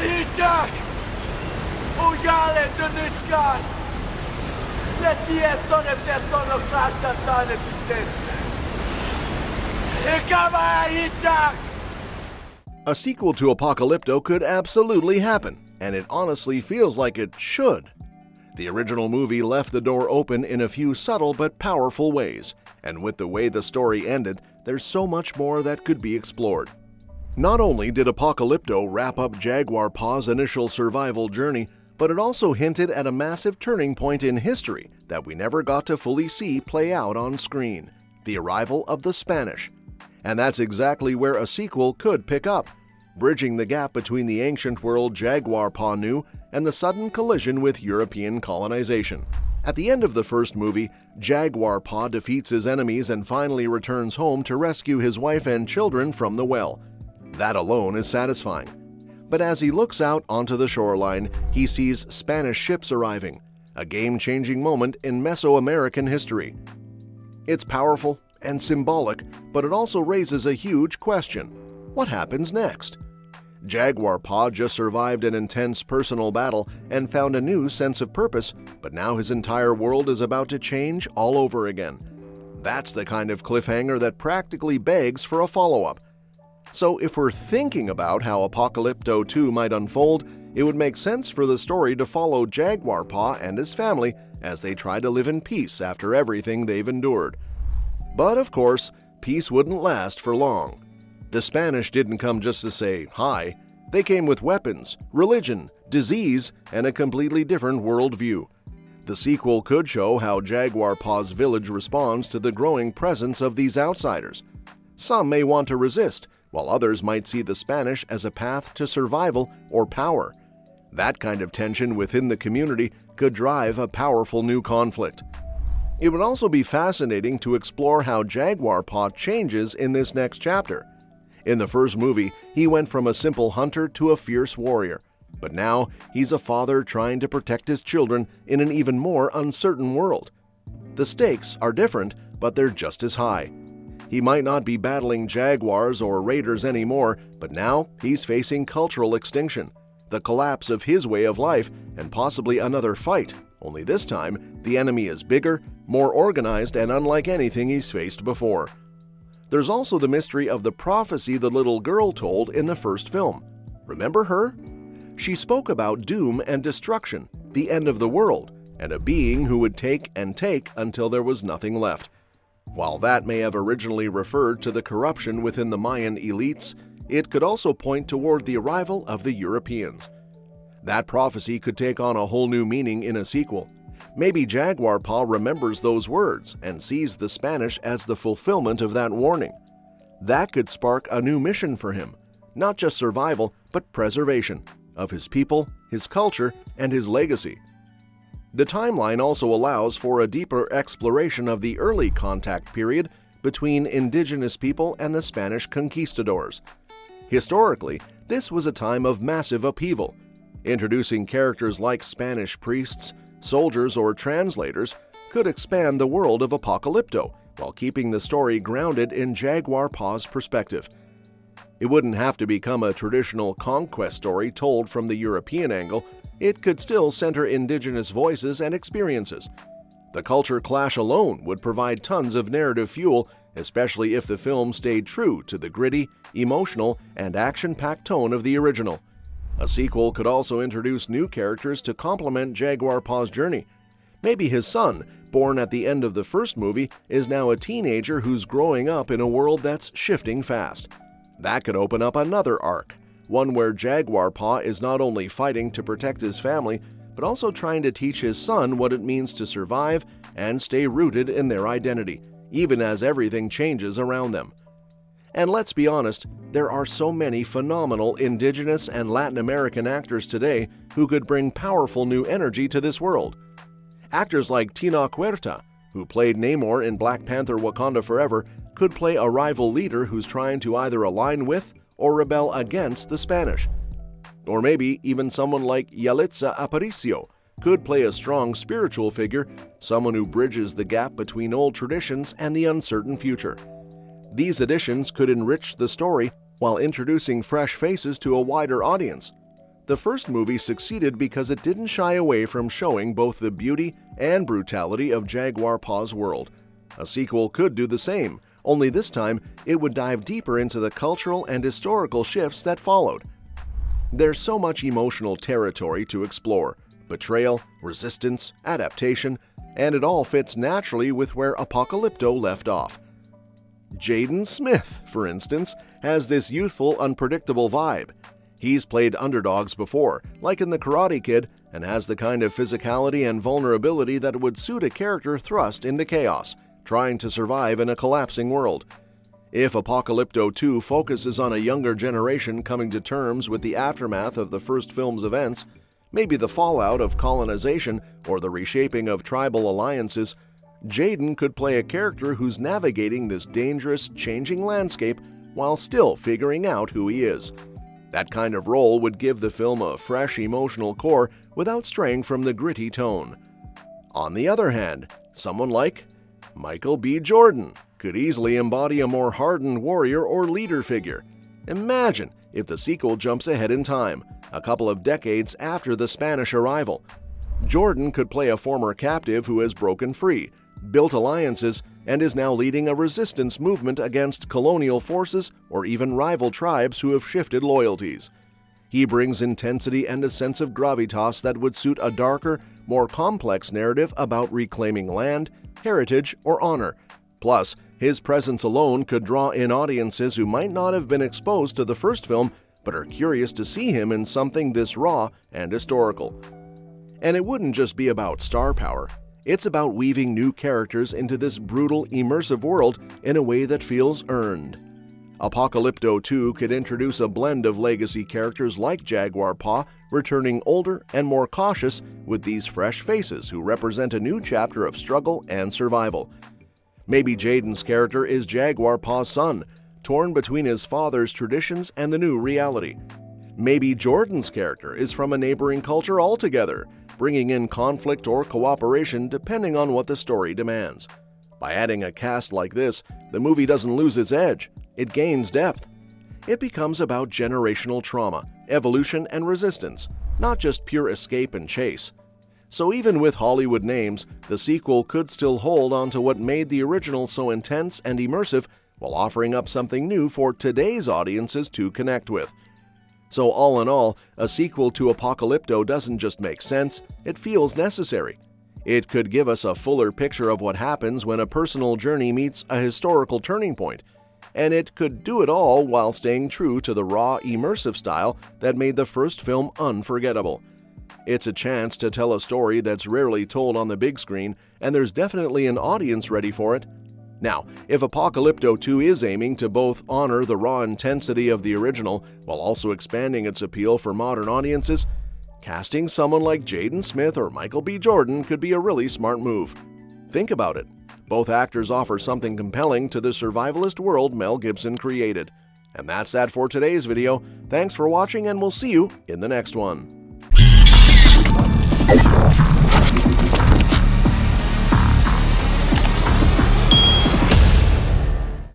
Hichak! Ujale Dunichkan! Letie sonem tesono klasha tane titente! Hikama Hichak! A sequel to Apocalypto could absolutely happen, and it honestly feels like it should. The original movie left the door open in a few subtle but powerful ways, and with the way the story ended, there's so much more that could be explored. Not only did Apocalypto wrap up Jaguar Paw's initial survival journey, but it also hinted at a massive turning point in history that we never got to fully see play out on screen: the arrival of the Spanish. And that's exactly where a sequel could pick up, bridging the gap between the ancient world Jaguar Paw knew and the sudden collision with European colonization. At the end of the first movie, Jaguar Paw defeats his enemies and finally returns home to rescue his wife and children from the well. That alone is satisfying. But as he looks out onto the shoreline, he sees Spanish ships arriving, a game-changing moment in Mesoamerican history. It's powerful and symbolic, but it also raises a huge question. What happens next? Jaguar Paw just survived an intense personal battle and found a new sense of purpose, but now his entire world is about to change all over again. That's the kind of cliffhanger that practically begs for a follow-up. So if we're thinking about how Apocalypto 2 might unfold, it would make sense for the story to follow Jaguar Paw and his family as they try to live in peace after everything they've endured. But of course, peace wouldn't last for long. The Spanish didn't come just to say hi. They came with weapons, religion, disease, and a completely different worldview. The sequel could show how Jaguar Paw's village responds to the growing presence of these outsiders. Some may want to resist, while others might see the Spanish as a path to survival or power. That kind of tension within the community could drive a powerful new conflict. It would also be fascinating to explore how Jaguar Paw changes in this next chapter. In the first movie, he went from a simple hunter to a fierce warrior, but now he's a father trying to protect his children in an even more uncertain world. The stakes are different, but they're just as high. He might not be battling jaguars or raiders anymore, but now he's facing cultural extinction, the collapse of his way of life, and possibly another fight, only this time the enemy is bigger, more organized, and unlike anything he's faced before. There's also the mystery of the prophecy the little girl told in the first film. Remember her? She spoke about doom and destruction, the end of the world, and a being who would take and take until there was nothing left. While that may have originally referred to the corruption within the Mayan elites, it could also point toward the arrival of the Europeans. That prophecy could take on a whole new meaning in a sequel. Maybe Jaguar Paw remembers those words and sees the Spanish as the fulfillment of that warning. That could spark a new mission for him, not just survival, but preservation of his people, his culture, and his legacy. The timeline also allows for a deeper exploration of the early contact period between indigenous people and the Spanish conquistadors. Historically, this was a time of massive upheaval. Introducing characters like Spanish priests, soldiers, or translators could expand the world of Apocalypto while keeping the story grounded in Jaguar Paw's perspective. It wouldn't have to become a traditional conquest story told from the European angle. It could still center indigenous voices and experiences. The culture clash alone would provide tons of narrative fuel, especially if the film stayed true to the gritty, emotional, and action-packed tone of the original. A sequel could also introduce new characters to complement Jaguar Paw's journey. Maybe his son, born at the end of the first movie, is now a teenager who's growing up in a world that's shifting fast. That could open up another arc, one where Jaguar Paw is not only fighting to protect his family, but also trying to teach his son what it means to survive and stay rooted in their identity, even as everything changes around them. And let's be honest, there are so many phenomenal Indigenous and Latin American actors today who could bring powerful new energy to this world. Actors like Tenoch Huerta, who played Namor in Black Panther: Wakanda Forever, could play a rival leader who's trying to either align with or rebel against the Spanish. Or maybe even someone like Yalitza Aparicio could play a strong spiritual figure, someone who bridges the gap between old traditions and the uncertain future. These additions could enrich the story while introducing fresh faces to a wider audience. The first movie succeeded because it didn't shy away from showing both the beauty and brutality of Jaguar Paw's world. A sequel could do the same, only this time it would dive deeper into the cultural and historical shifts that followed. There's so much emotional territory to explore: betrayal, resistance, adaptation, and it all fits naturally with where Apocalypto left off. Jaden Smith, for instance, has this youthful, unpredictable vibe. He's played underdogs before, like in The Karate Kid, and has the kind of physicality and vulnerability that would suit a character thrust into chaos, trying to survive in a collapsing world. If Apocalypto 2 focuses on a younger generation coming to terms with the aftermath of the first film's events, maybe the fallout of colonization or the reshaping of tribal alliances, Jaden could play a character who's navigating this dangerous, changing landscape while still figuring out who he is. That kind of role would give the film a fresh emotional core without straying from the gritty tone. On the other hand, someone like Michael B. Jordan could easily embody a more hardened warrior or leader figure. Imagine if the sequel jumps ahead in time, a couple of decades after the Spanish arrival. Jordan could play a former captive who has broken free, built alliances, and is now leading a resistance movement against colonial forces or even rival tribes who have shifted loyalties. He brings intensity and a sense of gravitas that would suit a darker, more complex narrative about reclaiming land, heritage, or honor. Plus, his presence alone could draw in audiences who might not have been exposed to the first film but are curious to see him in something this raw and historical. And it wouldn't just be about star power. It's about weaving new characters into this brutal, immersive world in a way that feels earned. Apocalypto 2 could introduce a blend of legacy characters like Jaguar Paw, returning older and more cautious with these fresh faces who represent a new chapter of struggle and survival. Maybe Jaden's character is Jaguar Paw's son, torn between his father's traditions and the new reality. Maybe Jordan's character is from a neighboring culture altogether, bringing in conflict or cooperation depending on what the story demands. By adding a cast like this, the movie doesn't lose its edge, it gains depth. It becomes about generational trauma, evolution, and resistance, not just pure escape and chase. So even with Hollywood names, the sequel could still hold on to what made the original so intense and immersive while offering up something new for today's audiences to connect with. So all in all, a sequel to Apocalypto doesn't just make sense, it feels necessary. It could give us a fuller picture of what happens when a personal journey meets a historical turning point, and it could do it all while staying true to the raw, immersive style that made the first film unforgettable. It's a chance to tell a story that's rarely told on the big screen, and there's definitely an audience ready for it. Now, if Apocalypto 2 is aiming to both honor the raw intensity of the original while also expanding its appeal for modern audiences, casting someone like Jaden Smith or Michael B. Jordan could be a really smart move. Think about it. Both actors offer something compelling to the survivalist world Mel Gibson created. And that's that for today's video. Thanks for watching, and we'll see you in the next one.